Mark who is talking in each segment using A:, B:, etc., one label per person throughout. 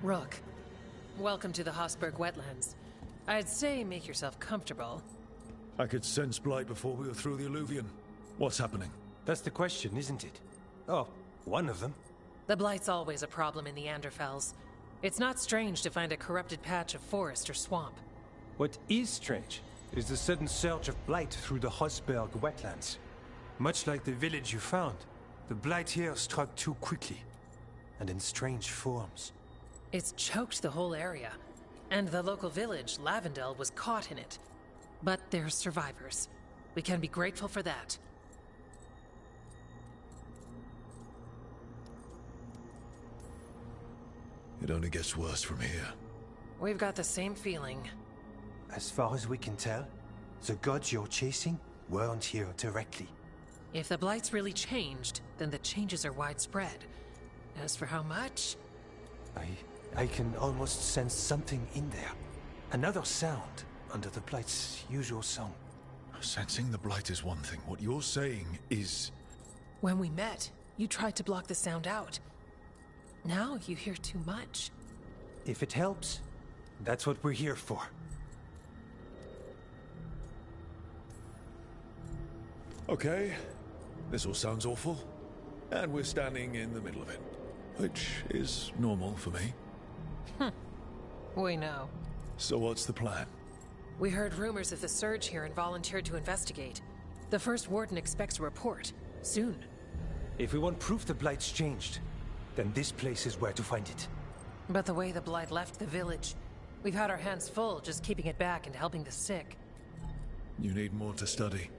A: Rook, welcome to the Hosberg wetlands. I'd say make yourself comfortable.
B: I could sense blight before we were through the alluvion. What's happening?
C: That's the question, isn't it? Oh, one of them.
A: The blight's always a problem in the Anderfels. It's not strange to find a corrupted patch of forest or swamp.
C: What is strange is the sudden surge of blight through the Hosberg wetlands. Much like the village you found, the blight here struck too quickly, and in strange forms.
A: It's choked the whole area, and the local village, Lavendel, was caught in it. But they're survivors. We can be grateful for that.
B: It only gets worse from here.
A: We've got the same feeling.
C: As far as we can tell, the gods you're chasing weren't here directly.
A: If the blight's really changed, then the changes are widespread. As for how much?
C: I can almost sense something in there. Another sound under the blight's usual song.
B: Sensing the blight is one thing. What you're saying is...
A: When we met, you tried to block the sound out. Now you hear too much.
C: If it helps, that's what we're here for.
B: Okay, this all sounds awful. And we're standing in the middle of it. Which is normal for me.
A: We know.
B: So what's the plan?
A: We heard rumors of the surge here and volunteered to investigate. The first warden expects a report. Soon.
C: If we want proof the blight's changed, then this place is where to find it.
A: But the way the blight left the village, we've had our hands full just keeping it back and helping the sick.
B: You need more to study.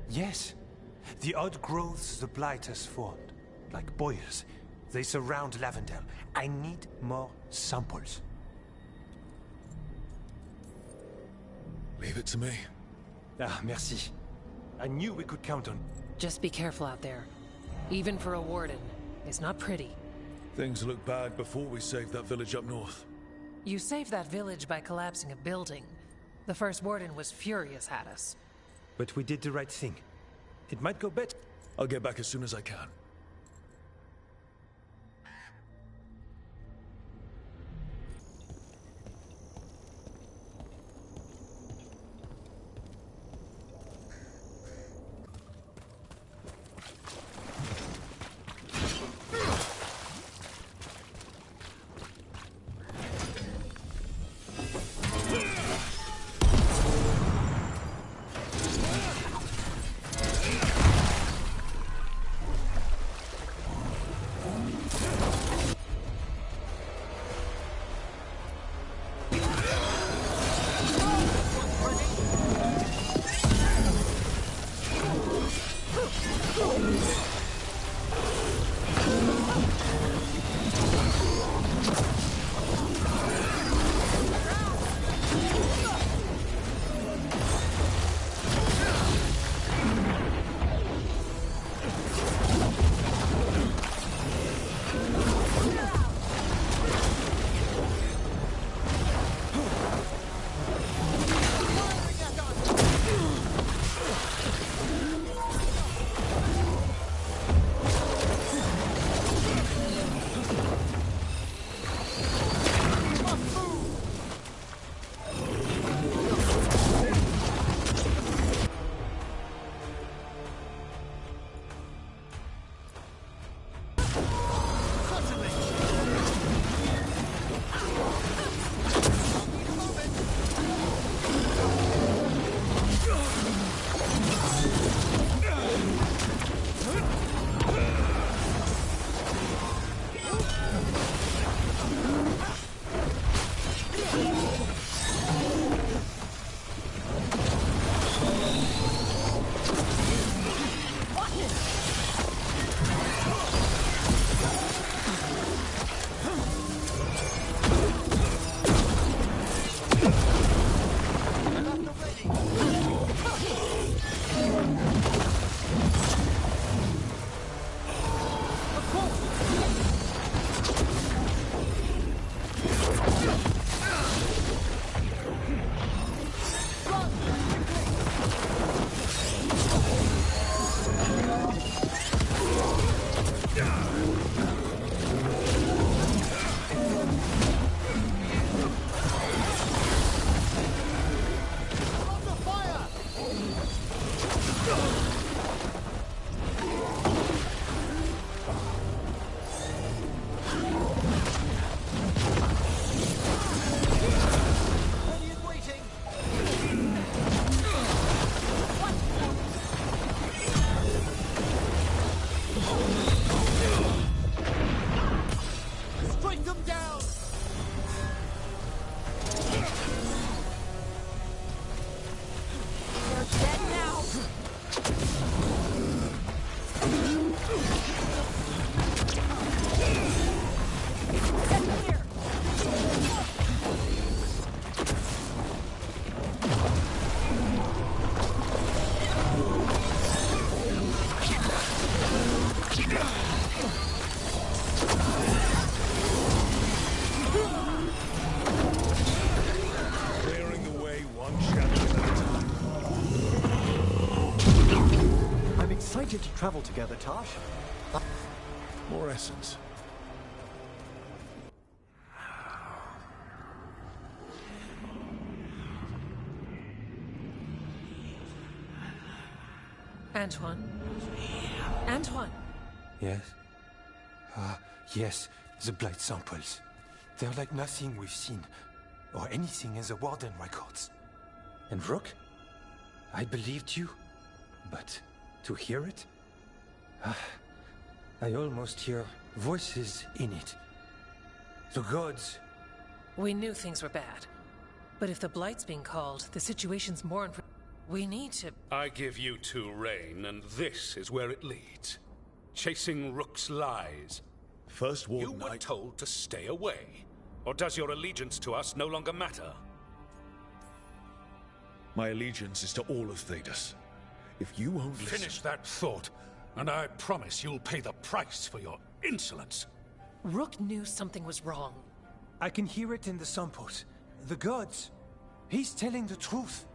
C: Yes. The odd growths the blight has formed, like boils, they surround Lavendel. I need more samples.
B: Leave it to me.
C: Ah, merci. I knew we could count on...
A: Just be careful out there. Even for a warden, it's not pretty.
B: Things looked bad before we saved that village up north.
A: You saved that village by collapsing a building. The first warden was furious at us.
C: But we did the right thing. It might go better.
B: I'll get back as soon as I can.
D: Excited to travel together, Tosh.
B: More essence.
A: Antoine? Antoine!
C: Yes? Yes, the blight samples. They're like nothing we've seen, or anything in the Warden records. And Rook? I believed you, but to hear it? I almost hear voices in it. The gods.
A: We knew things were bad. But if the Blight's being called, the situation's more... We need to...
E: I give you two reign, and this is where it leads. Chasing Rook's lies.
B: First Warden,
E: You were told to stay away. Or does your allegiance to us no longer matter?
B: My allegiance is to all of Thedas. If you won't listen...
E: Finish that thought, and I promise you'll pay the price for your insolence.
A: Rook knew something was wrong.
C: I can hear it in the samples. The gods. He's telling the truth.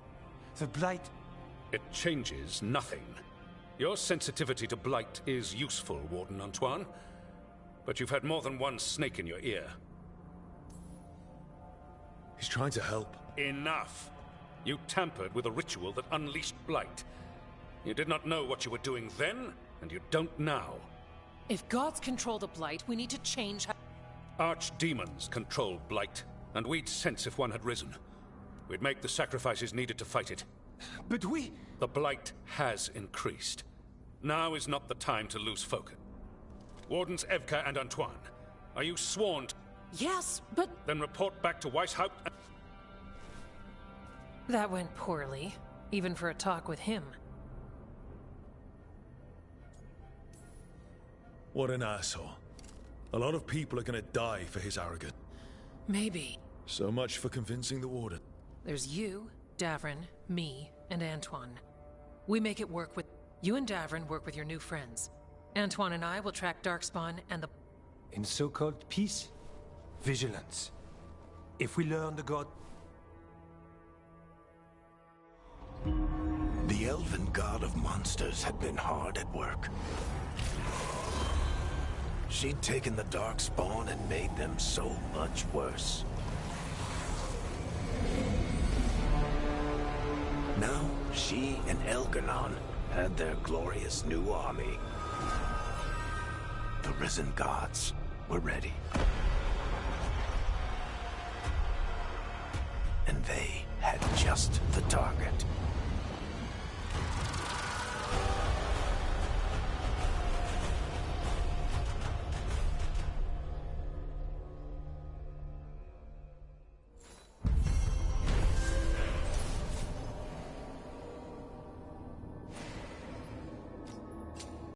C: The blight...
E: It changes nothing. Your sensitivity to blight is useful, Warden Antoine. But you've had more than one snake in your ear.
B: He's trying to help.
E: Enough! You tampered with a ritual that unleashed blight. You did not know what you were doing then, and you don't now.
A: If gods control the Blight, we need to change how...
E: Archdemons control blight, and we'd sense if one had risen. We'd make the sacrifices needed to fight it.
C: But we...
E: The blight has increased. Now is not the time to lose focus. Wardens Evka and Antoine, are you sworn to...
A: Yes, but...
E: Then report back to Weishaupt and...
A: That went poorly, even for a talk with him.
B: What an asshole. A lot of people are gonna die for his arrogance.
A: Maybe.
B: So much for convincing the Warden.
A: There's you, Davrin, me, and Antoine. We make it work with... You and Davrin work with your new friends. Antoine and I will track Darkspawn and the...
C: In so-called peace, vigilance. If we learn the god...
F: The elven god of monsters had been hard at work. She'd taken the Darkspawn and made them so much worse. Now, she and Elganon had their glorious new army. The risen gods were ready. And they had just the target.